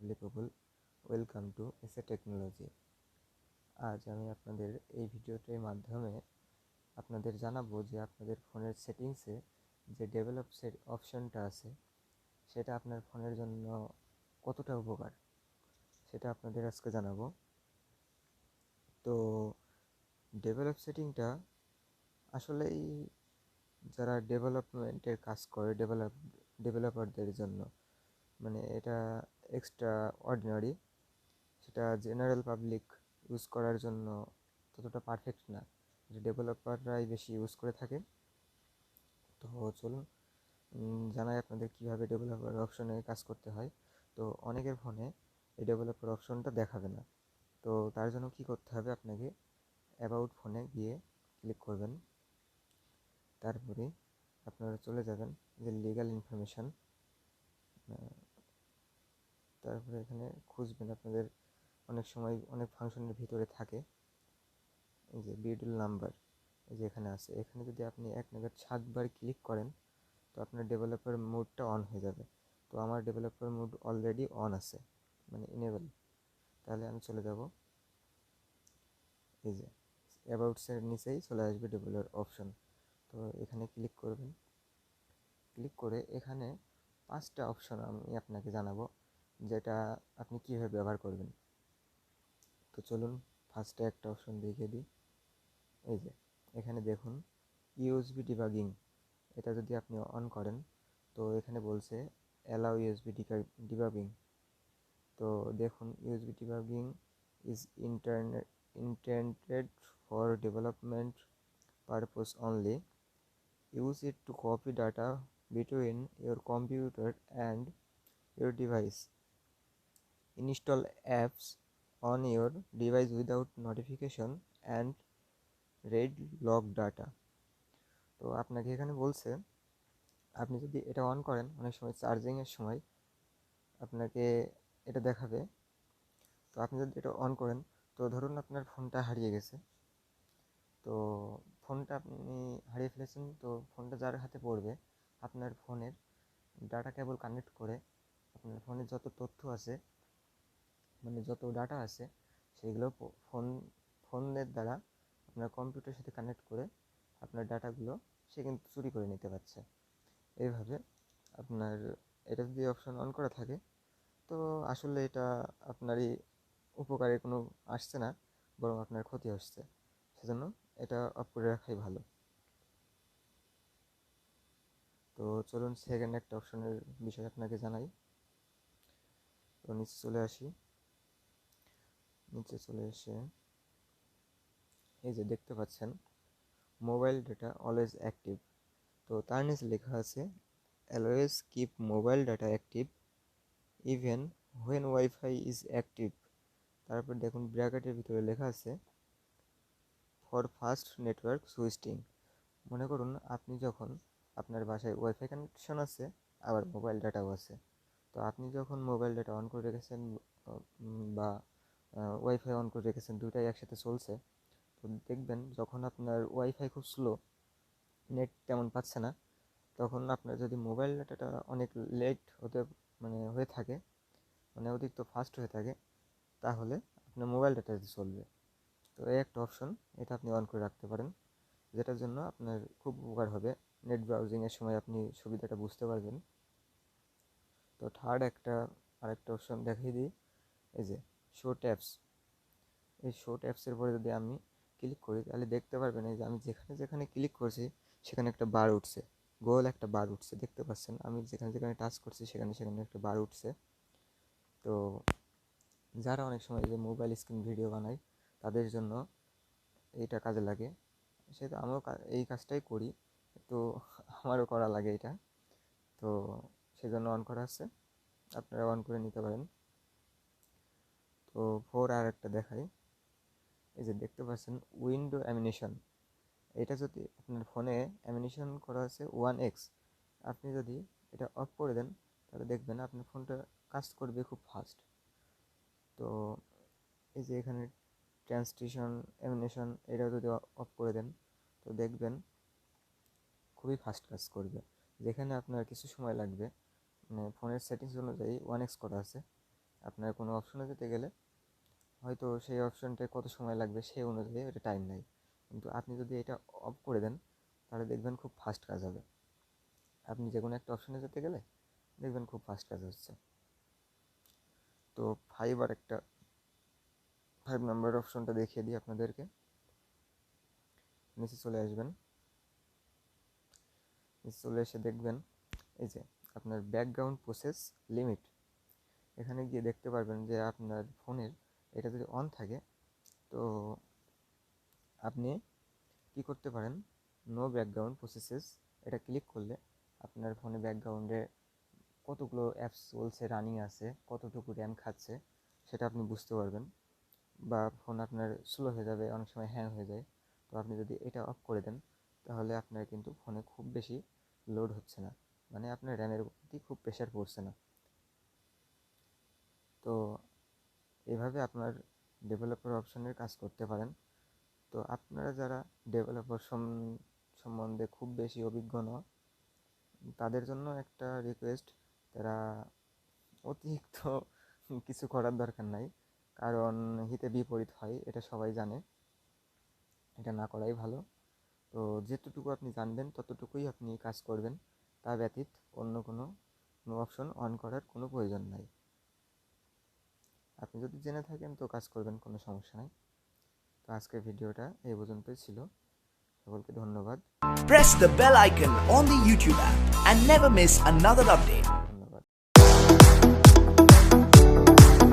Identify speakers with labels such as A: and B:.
A: applicable. Welcome to SA technology. আজ আমি আপনাদের এই ভিডিওটির মাধ্যমে আপনাদের জানাবো যে আপনাদের ফোনের সেটিংসে যে ডেভেলপসের অপশনটা আছে সেটা আপনার ফোনের জন্য কতটা উপকার সেটা আপনাদের আজকে জানাবো। তো ডেভেলপ সেটিংটা আসলেই যারা ডেভেলপমেন্টের কাজ করে ডেভেলপারদের জন্য মানে এটা এক্সট্রা অর্ডিনারি, সেটা জেনারেল পাবলিক ইউজ করার জন্য ততটা পারফেক্ট না, এটা ডেভেলপাররাই বেশি ইউজ করে থাকে। তো চলুন জানাই আপনাদের কীভাবে ডেভেলপার অপশনে কাজ করতে হয়। তো অনেকের ফোনে এই ডেভেলপার অপশনটা দেখাবে না, তো তার জন্য কি করতে হবে, আপনাকে অ্যাবাউট ফোনে গিয়ে ক্লিক করবেন। তারপরে আপনারা চলে যাবেন যে লিগ্যাল ইনফরমেশান, তারপরে এখানে খুঁজবেন। আপনাদের অনেক সময় অনেক ফাংশনের ভিতরে থাকে এই যে বিডল নাম্বার, এই যে এখানে আছে, এখানে যদি আপনি এক নাগাদ 7বার ক্লিক করেন তো আপনার ডেভেলপার মোডটা অন হয়ে যাবে। তো আমার ডেভেলপার মোড অলরেডি অন আছে, মানে ইনেবল। তাহলে আমি চলে যাব, এই যে অ্যাবাউটসের নিচেই চলে আসবে ডেভেলপার অপশন। তো এখানে ক্লিক করবেন, ক্লিক করে এখানে 5টা অপশন আমি আপনাকে জানাবো যেটা আপনি কীভাবে ব্যবহার করবেন। তো চলুন ফার্স্টে একটা অপশন দেখিয়ে দিই। এই যে এখানে দেখুন ইউএসবি ডিবাগিং, এটা যদি আপনি অন করেন তো এখানে বলছে অ্যালাউ ইউএসবি ডিবাগিং। তো দেখুন USB debugging is intended for development purpose only, use it to copy data between your computer and your device, install apps on your device without notification and read log data। তো আপনাকে এখানে বলছে আপনি যদি এটা on করেন অনেক সময় চার্জিংয়ের সময় আপনাকে এটা দেখাবে। তো আপনি যদি এটা অন করেন তো ধরুন আপনার ফোনটা হারিয়ে গেছে, তো ফোনটা আপনি হারিয়ে ফেলেছেন, তো ফোনটা যার হাতে পড়বে আপনার ফোনের ডাটা কেবল কানেক্ট করে আপনার ফোনে যত তথ্য আছে, মানে যত ডাটা আছে সেইগুলো ফোনের দ্বারা আপনার কম্পিউটারের সাথে কানেক্ট করে আপনার ডাটাগুলো সে কিন্তু চুরি করে নিতে পারছে। এইভাবে আপনার এটা যদি অপশন অন করা থাকে তো আসলে এটা আপনারই উপকারে কোনো আসছে না, বরং আপনার ক্ষতি আসছে, সেজন্য এটা অফ করে রাখাই ভালো। তো চলুন সেকেন্ড একটা অপশনের বিষয়ে আপনাকে জানাই। তো নিচে চলে আসি, নিচে চলে এসে এই যে দেখতে পাচ্ছেন মোবাইল ডেটা অলওয়েজ অ্যাক্টিভ। তো তার নিচে লেখা আছে always keep mobile data active even when wifi is active. তারপর দেখুন ব্র্যাকেটের ভিতরে লেখা আছে ফর ফাস্ট নেটওয়ার্ক সুইচিং। মনে করুন আপনি যখন আপনার বাসায় ওয়াইফাই কানেকশন আছে আবার মোবাইল ডাটাও আছে, তো আপনি যখন মোবাইল ডাটা অন করে রেখেছেন বা ওয়াইফাই অন করে রেখেছেন, দুটাই একসাথে চলছে, তো দেখবেন যখন আপনার ওয়াইফাই খুব স্লো, নেট তেমন পাচ্ছে না, তখন আপনার যদি মোবাইল ডাটাটা অনেক লেট হয়ে থাকে, মানে অতিরিক্ত ফাস্ট হয়ে থাকে, তাহলে আপনার মোবাইল ডাটাতে চলবে। তো এই একটা অপশন, এটা আপনি অন করে রাখতে পারেন, যেটার জন্য আপনার খুব উপকার হবে। নেট ব্রাউজিংয়ের সময় আপনি সুবিধাটা বুঝতে পারবেন। তো আরেকটা অপশন দেখিয়ে দিই, এই যে শো ট্যাবস। এই শো ট্যাবসের পরে যদি আমি ক্লিক করি তাহলে দেখতে পারবেন এই যে আমি যেখানে যেখানে ক্লিক করছি সেখানে একটা বার উঠছে, গোল একটা বার উঠছে, দেখতে পাচ্ছেন আমি যেখানে যেখানে টাচ করছি সেখানে সেখানে একটা বার উঠছে। তো যারা অনেক সময় যে মোবাইল স্ক্রিন ভিডিও বানায় তাদের জন্য এইটা কাজে লাগে, সেটা আমিও এই কাজটাই করি, তো আমারও করা লাগে এটা, তো সেজন্য অন করা আছে, আপনারা অন করে নিতে পারেন। তো আর একটা দেখাই, এই যে দেখতে পাচ্ছেন উইন্ডো অ্যানিমেশন। এটা যদি আপনার ফোনে অ্যানিমেশন করা আছে 1x, আপনি যদি এটা অফ করে দেন তাহলে দেখবেন আপনার ফোনটা কাজ করবে খুব ফাস্ট। তো এই যে এখানে ট্রান্সলেশন অ্যানিমেশন এটা যদি অফ করে দেন তো দেখবেন খুবই ফাস্ট কাজ করবে। যেখানে আপনার কিছু সময় লাগবে, মানে ফোনের সেটিংস অনুযায়ী 1x করা আছে, আপনার কোনো অপশনে যেতে গেলে হয়তো সেই অপশনটায় কত সময় লাগবে সেই অনুযায়ী এটা টাইম নেয়, কিন্তু আপনি যদি এটা অফ করে দেন তাহলে দেখবেন খুব ফাস্ট কাজ হবে। আপনি যে কোনো একটা অপশনে যেতে গেলে দেখবেন খুব ফাস্ট কাজ হচ্ছে। তো 5 অপশনটা দেখিয়ে দিই আপনাদেরকে। নিচে চলে আসবেন, নিচে চলে এসে দেখবেন এই যে আপনার ব্যাকগ্রাউন্ড প্রসেস লিমিট। এখানে গিয়ে দেখতে পারবেন যে আপনার ফোনের এটা যদি অন থাকে তো আপনি কি করতে পারেন, নো ব্যাকগ্রাউন্ড প্রসেসেস এটা ক্লিক করলে আপনার ফোনে ব্যাকগ্রাউন্ডে কতগুলো অ্যাপস চলছে, রানিং আছে, কতটুকু র্যাম খাচ্ছে সেটা আপনি বুঝতে পারবেন। বা ফোন আপনার স্লো হয়ে যাবে, অনেক সময় হ্যাং হয়ে যায়। তো আপনি যদি এটা অফ করে দেন তাহলে আপনার কিন্তু ফোনে খুব বেশি লোড হচ্ছে না, মানে আপনার র্যামের প্রতি খুব প্রেশার পড়ছে না। তো এভাবে আপনার ডেভেলপার অপশনের কাজ করতে পারেন। তো আপনারা যারা ডেভেলপার সম্বন্ধে খুব বেশি অভিজ্ঞ নয় তাদের জন্য একটা রিকোয়েস্ট, তারা অতিরিক্ত কিছু করার দরকার নাই, কারণ হিতে বিপরীত হয় এটা সবাই জানে, এটা না করাই ভালো। তো যেতটুকু আপনি জানবেন ততটুকুই আপনি কাজ করবেন, তা ব্যতীত অন্য কোনো অপশন অন করার কোনো প্রয়োজন নাই। আপনি যদি জেনে থাকেন তো কাজ করবেন, কোনো সমস্যা নাই। তো আজকের ভিডিওটা এই পর্যন্তই ছিল। সকলকে ধন্যবাদ।
B: Press the bell icon on the YouTube app and never miss another update.
A: ধন্যবাদ।